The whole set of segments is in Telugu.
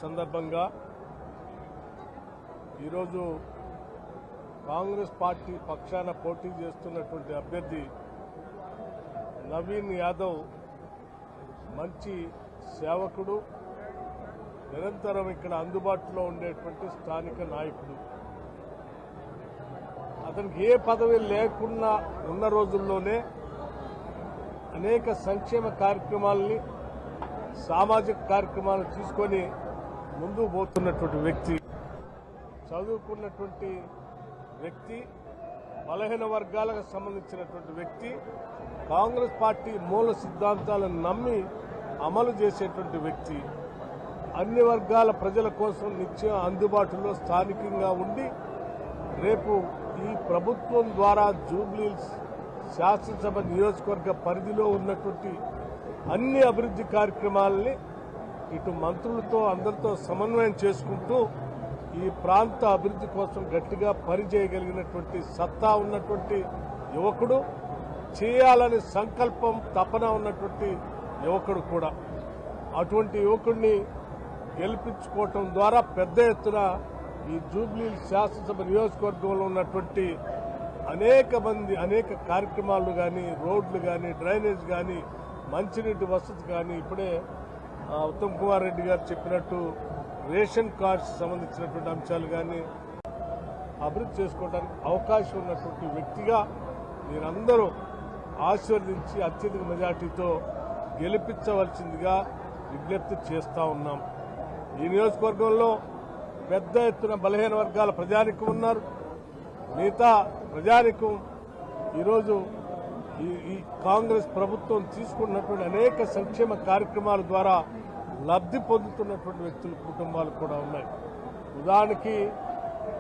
సందర్భంగా ఈరోజు కాంగ్రెస్ పార్టీ పక్షాన పోటీ చేస్తున్నటువంటి అభ్యర్థి నవీన్ యాదవ్ మంచి సేవకుడు, నిరంతరం ఇక్కడ అందుబాటులో ఉండేటువంటి స్థానిక నాయకుడు. అతనికి ఏ పదవి లేకుండా ఉన్న రోజుల్లోనే అనేక సంక్షేమ కార్యక్రమాలని, సామాజిక కార్యక్రమాలను తీసుకొని ముందుకు పోతున్నటువంటి వ్యక్తి, చదువుకున్నటువంటి వ్యక్తి, బలహీన వర్గాలకు సంబంధించినటువంటి వ్యక్తి, కాంగ్రెస్ పార్టీ మూల సిద్ధాంతాలను నమ్మి అమలు చేసేటువంటి వ్యక్తి, అన్ని వర్గాల ప్రజల కోసం నిత్యం అందుబాటులో స్థానికంగా ఉండి రేపు ఈ ప్రభుత్వం ద్వారా జూబ్లీహిల్స్ శాసనసభ నియోజకవర్గ పరిధిలో ఉన్నటువంటి అన్ని అభివృద్ధి కార్యక్రమాలని ఇటు మంత్రులతో అందరితో సమన్వయం చేసుకుంటూ ఈ ప్రాంత అభివృద్ధి కోసం గట్టిగా పనిచేయగలిగినటువంటి సత్తా ఉన్నటువంటి యువకుడు, చేయాలని సంకల్పం తపన ఉన్నటువంటి యువకుడు కూడా. అటువంటి యువకుడిని గెలిపించుకోవటం ద్వారా పెద్ద ఎత్తున ఈ జూబ్లీహిల్స్ శాసనసభ నియోజకవర్గంలో ఉన్నటువంటి అనేక కార్యక్రమాలు కానీ, రోడ్లు కానీ, డ్రైనేజ్ కానీ, మంచినీటి వసతి కానీ, ఇప్పుడే ఉత్తమ్ కుమార్ రెడ్డి గారు చెప్పినట్టు రేషన్ కార్డ్స్ సంబంధించినటువంటి అంశాలు కానీ అభివృద్ధి చేసుకోవడానికి అవకాశం ఉన్నటువంటి వ్యక్తిగా మీరందరూ ఆశీర్వదించి అత్యధిక మెజార్టీతో గెలిపించవలసిందిగా విజ్ఞప్తి చేస్తా ఉన్నాం. ఈ నియోజకవర్గంలో పెద్ద ఎత్తున బలహీన వర్గాల ప్రజానికం ఉన్నారు. మిగతా ప్రజానికం ఈరోజు ఈ కాంగ్రెస్ ప్రభుత్వం తీసుకున్నటువంటి అనేక సంక్షేమ కార్యక్రమాల ద్వారా లబ్ధి పొందుతున్నటువంటి వ్యక్తుల కుటుంబాలు కూడా ఉన్నాయి. ఉదాహరణకి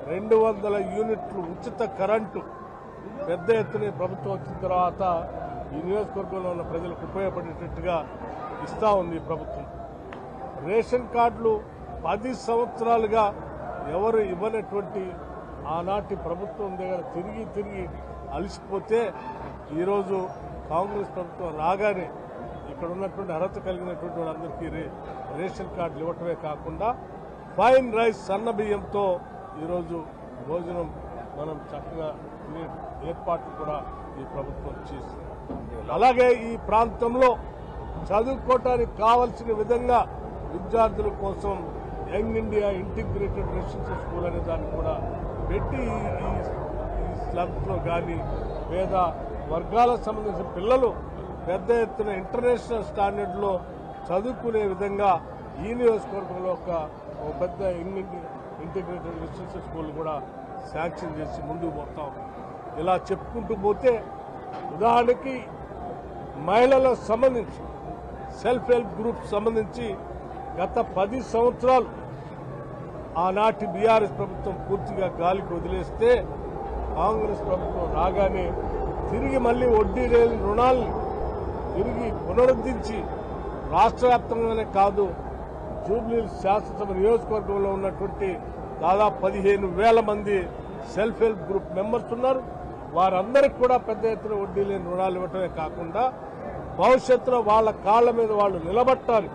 200 యూనిట్లు ఉచిత కరెంటు పెద్ద ఎత్తున ప్రభుత్వం వచ్చిన తర్వాత ఈ నియోజకవర్గంలో ఉన్న ప్రజలకు ఉపయోగపడేటట్టుగా ఇస్తా ఉంది ఈ ప్రభుత్వం. రేషన్ కార్డులు 10 సంవత్సరాలుగా ఎవరు ఇవ్వనటువంటి ఆనాటి ప్రభుత్వం దగ్గర తిరిగి అలసిపోతే ఈరోజు కాంగ్రెస్ ప్రభుత్వం రాగానే ఇక్కడ ఉన్నటువంటి అర్హత కలిగినటువంటి వాళ్ళందరికీ రేషన్ కార్డులు ఇవ్వటమే కాకుండా ఫైన్ రైస్ సన్న బియ్యంతో ఈరోజు భోజనం మనం చక్కగా ఏర్పాట్లు కూడా ఈ ప్రభుత్వం చేస్తుంది. అలాగే ఈ ప్రాంతంలో చదువుకోవటానికి కావలసిన విధంగా విద్యార్థుల కోసం young India integrated residential school అనే దాన్ని కూడా పెట్టి ఈ స్లబ్స్ లో కానీ పేద వర్గాలకు సంబంధించిన పిల్లలు పెద్ద ఎత్తున ఇంటర్నేషనల్ స్టాండర్డ్ లో చదువుకునే విధంగా ఈ నియోజకవర్గంలో ఒక పెద్ద ఇంటిగ్రేటెడ్ రెసిడెన్షియల్ స్కూల్ కూడా శాంక్షన్ చేసి ముందుకు పోతాం. ఇలా చెప్పుకుంటూ పోతే ఉదాహరణకి మహిళలకు సంబంధించి సెల్ఫ్ హెల్ప్ గ్రూప్ సంబంధించి గత 10 సంవత్సరాలు ఆనాటి బీఆర్ఎస్ ప్రభుత్వం పూర్తిగా గాలికి వదిలేస్తే కాంగ్రెస్ ప్రభుత్వం రాగానే తిరిగి మళ్లీ వడ్డీ లేని రుణాలను తిరిగి పునరుద్ధరించి రాష్ట్ర వ్యాప్తంగానే కాదు జూబ్లీహిల్స్ శాసనసభ నియోజకవర్గంలో ఉన్నటువంటి దాదాపు 15,000 మంది సెల్ఫ్ హెల్ప్ గ్రూప్ మెంబర్స్ ఉన్నారు. వారందరికీ కూడా పెద్ద ఎత్తున వడ్డీ లేని రుణాలు ఇవ్వటమే కాకుండా భవిష్యత్తులో వాళ్ళ కాళ్ల మీద వాళ్ళు నిలబట్టాలి,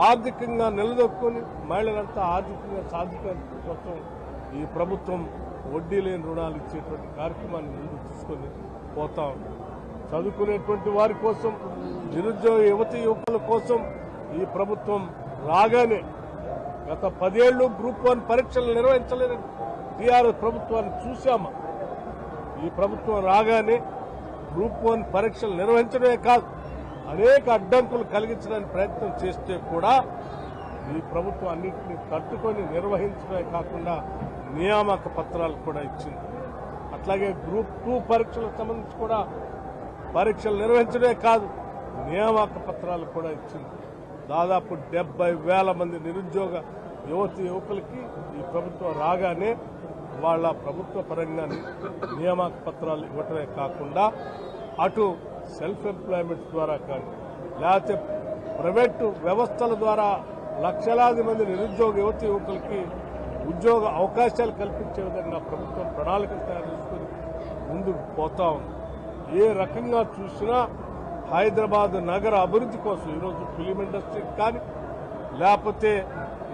ఆర్థికంగా నిలదొక్కుని మహిళలంతా ఆర్థికంగా సాధించడం కోసం ఈ ప్రభుత్వం వడ్డీ లేని రుణాలు ఇచ్చేటువంటి కార్యక్రమాన్ని ముందు తీసుకొని పోతాం. చదువుకునేటువంటి వారి కోసం, నిరుద్యోగ యువతి యువకుల కోసం ఈ ప్రభుత్వం రాగానే గత 10 ఏళ్లు గ్రూప్ 1 పరీక్షలు నిర్వహించలేని టీఆర్ఎస్ ప్రభుత్వాన్ని చూశామా? ఈ ప్రభుత్వం రాగానే గ్రూప్ 1 పరీక్షలు నిర్వహించడమే కాదు, అనేక అడ్డంకులు కలిగించడానికి ప్రయత్నం చేస్తే కూడా ఈ ప్రభుత్వం అన్నింటినీ తట్టుకొని నిర్వహించడమే కాకుండా నియామక పత్రాలు కూడా ఇచ్చింది. అట్లాగే గ్రూప్ 2 పరీక్షలకు సంబంధించి కూడా పరీక్షలు నిర్వహించడమే కాదు, నియామక పత్రాలు కూడా ఇచ్చింది. దాదాపు 70,000 మంది నిరుద్యోగ యువతి యువకులకి ఈ ప్రభుత్వం రాగానే వాళ్ళ ప్రభుత్వ పరంగా నియామక పత్రాలు ఇవ్వటమే కాకుండా అటు సెల్ఫ్ ఎంప్లాయ్మెంట్ ద్వారా కానీ లేకపోతే ప్రైవేటు వ్యవస్థల ద్వారా లక్షలాది మంది నిరుద్యోగ యువతి యువకులకి ఉద్యోగ అవకాశాలు కల్పించే విధంగా ప్రభుత్వం ప్రణాళికలు తయారు చేసుకుని ముందుకు పోతా ఉంది. ఏ రకంగా చూసినా హైదరాబాద్ నగర అభివృద్ధి కోసం ఈరోజు ఫిలిం ఇండస్ట్రీకి కానీ లేకపోతే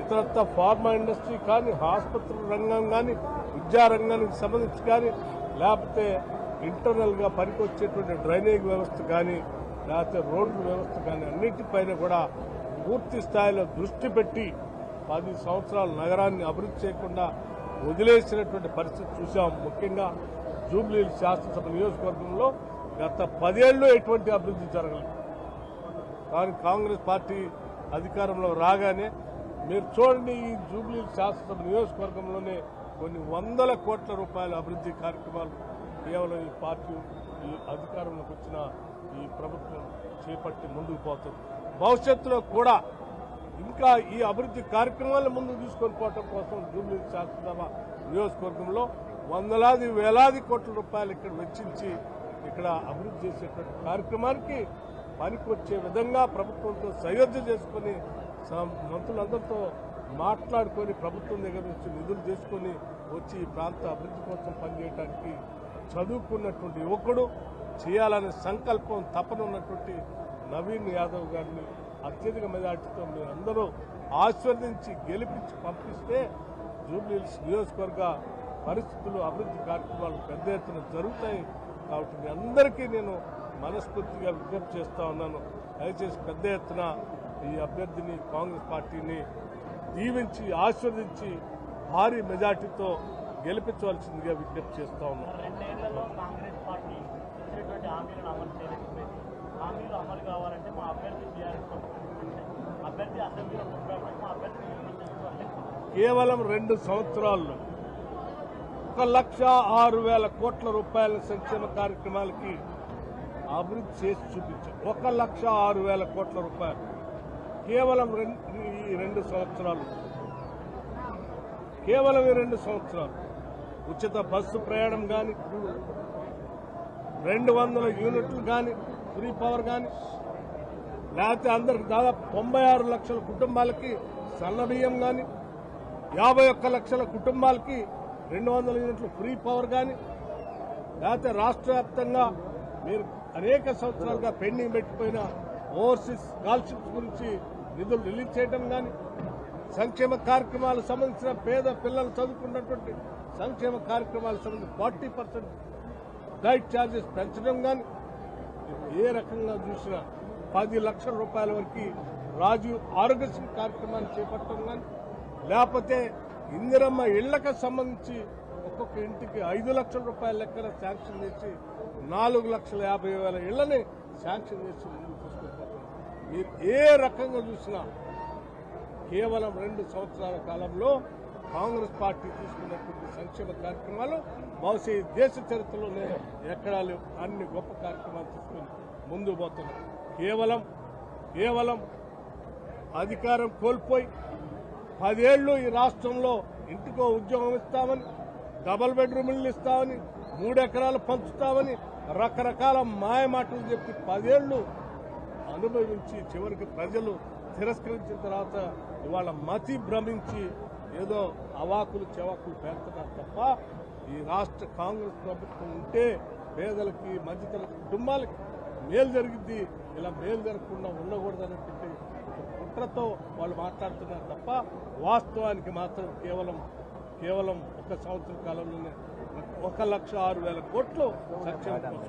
ఇతరత్ర ఫార్మా ఇండస్ట్రీ కానీ, ఆసుపత్రుల రంగం కానీ, విద్యా రంగానికి సంబంధించి కానీ, లేకపోతే ఇంటర్నల్గా పనికొచ్చేటువంటి డ్రైనేజ్ వ్యవస్థ కానీ, లేకపోతే రోడ్ల వ్యవస్థ కానీ అన్నిటిపైన కూడా పూర్తి స్థాయిలో దృష్టి పెట్టి 10 సంవత్సరాలు నగరాన్ని అభివృద్ధి చేయకుండా వదిలేసినటువంటి పరిస్థితి చూసాం. ముఖ్యంగా జూబ్లీహిల్స్ శాసనసభ నియోజకవర్గంలో గత 10 ఏళ్ళు ఎటువంటి అభివృద్ధి జరగలేదు. కానీ కాంగ్రెస్ పార్టీ అధికారంలో రాగానే మీరు చూడండి, ఈ జూబ్లీహిల్స్ శాసనసభ నియోజకవర్గంలోనే కొన్ని వందల కోట్ల రూపాయల అభివృద్ధి కార్యక్రమాలు కేవలం ఈ పార్టీ ఈ అధికారంలోకి వచ్చిన ఈ ప్రభుత్వం చేపట్టి ముందుకు పోతుంది. భవిష్యత్తులో కూడా ఇంకా ఈ అభివృద్ధి కార్యక్రమాలను ముందుకు తీసుకొని పోవడం కోసం జూబ్లీహిల్స్ శాసనసభ నియోజకవర్గంలో వందలాది వేలాది కోట్ల రూపాయలు ఇక్కడ వెచ్చించి ఇక్కడ అభివృద్ధి చేసేటువంటి కార్యక్రమానికి పనికొచ్చే విధంగా ప్రభుత్వంతో సయోధ్య చేసుకుని మంత్రులందరితో మాట్లాడుకొని ప్రభుత్వం దగ్గర నుంచి నిధులు చేసుకుని వచ్చి ఈ ప్రాంత అభివృద్ధి కోసం పనిచేయడానికి చదువుకున్నటువంటి యువకుడు, చేయాలనే సంకల్పం తపన ఉన్నటువంటి నవీన్ యాదవ్ గారిని అత్యధిక మెజార్టీతో మీరు అందరూ ఆశీర్వదించి గెలిపించి పంపిస్తే జూబ్లీహిల్స్ నియోజకవర్గ పరిస్థితులు, అభివృద్ధి కార్యక్రమాలు పెద్ద ఎత్తున జరుగుతాయి. కాబట్టి మీ అందరికీ నేను మనస్ఫూర్తిగా విజ్ఞప్తి చేస్తా ఉన్నాను. దయచేసి పెద్ద ఎత్తున ఈ అభ్యర్థిని, కాంగ్రెస్ పార్టీని దీవించి ఆశీర్వదించి భారీ మెజార్టీతో గెలిపించవలసిందిగా విజ్ఞప్తి చేస్తా ఉన్నాను. 2 ఏళ్లలో కాంగ్రెస్ పార్టీ ఇచ్చినటువంటి హామీలను అమలు చేయలేకపోయింది. హామీలు అమలు కావాలంటే మా అభ్యర్థి టీఆర్ఎస్ అభ్యర్థి అసెంబ్లీలో కొట్లాడితే మా అభ్యర్థి కేవలం 2 సంవత్సరాల్లో 1,06,000 కోట్ల రూపాయల సంక్షేమ కార్యక్రమాలకి అభివృద్ధి చేసి చూపించాం. 1,06,000 కోట్ల రూపాయలు కేవలం ఈ 2 సంవత్సరాలు. కేవలం ఈ 2 సంవత్సరాలు ఉచిత బస్సు ప్రయాణం కానీ, 200 యూనిట్లు కానీ, ఫ్రీ పవర్ కానీ, లేకపోతే అందరికి దాదాపు 96 లక్షల కుటుంబాలకి సన్నబియ్యం కానీ, 51 లక్షల కుటుంబాలకి 200 యూనిట్లు ఫ్రీ పవర్ కానీ, లేకపోతే రాష్ట్ర వ్యాప్తంగా మీరు అనేక సంవత్సరాలుగా పెండింగ్ పెట్టిపోయిన ఓవర్సీస్ స్కాలర్షిప్స్ గురించి నిధులు రిలీజ్ చేయడం కానీ, సంక్షేమ కార్యక్రమాలకు సంబంధించిన పేద పిల్లలు చదువుకున్నటువంటి సంక్షేమ కార్యక్రమాలకు సంబంధించి 40% గైడ్ ఛార్జెస్ పెంచడం కానీ, ఏ రకంగా చూసినా 10 లక్షల రూపాయల వరకు రాజీవ్ ఆరోగ్యశ్రీ కార్యక్రమాన్ని చేపట్టడం కానీ, లేకపోతే ఇందిరమ్మ ఇళ్లకు సంబంధించి ఒక్కొక్క ఇంటికి 5 లక్షల రూపాయల లెక్కన శాంక్షన్ చేసి 4,50,000 ఇళ్లని శాంక్షన్ చేసి ముందుకు తీసుకుపోతాం. మీరు ఏ రకంగా చూసినా కేవలం 2 సంవత్సరాల కాలంలో కాంగ్రెస్ పార్టీ తీసుకున్నటువంటి సంక్షేమ కార్యక్రమాలు బహుశా ఈ దేశ చరిత్రలోనే ఎక్కడా లేవు. అన్ని గొప్ప కార్యక్రమాలు తీసుకుని ముందుకు పోతున్నాం. కేవలం అధికారం కోల్పోయి 10 ఏళ్లు ఈ రాష్ట్రంలో ఇంటికో ఉద్యోగం ఇస్తామని, డబుల్ బెడ్రూమ్ ఇల్లు ఇస్తామని, 3 ఎకరాలు పంచుతామని రకరకాల మాయమాటలు చెప్పి 10 ఏళ్లు అనుభవించి చివరికి ప్రజలు తిరస్కరించిన తర్వాత ఇవాళ మతి భ్రమించి ఏదో అవాకులు చెవాకులు పేర్చున్నారు తప్ప ఈ రాష్ట్ర కాంగ్రెస్ ప్రభుత్వం ఉంటే పేదలకి, మధ్యతరగతి కుటుంబాలకి మేలు జరిగింది. ఇలా మేలు జరగకుండా ఉండకూడదనేటువంటి కుట్రతో వాళ్ళు మాట్లాడుతున్నారు తప్ప వాస్తవానికి మాత్రం కేవలం 1 సంవత్సర కాలంలోనే 1,06,000 కోట్లు సంక్షేమ కోసం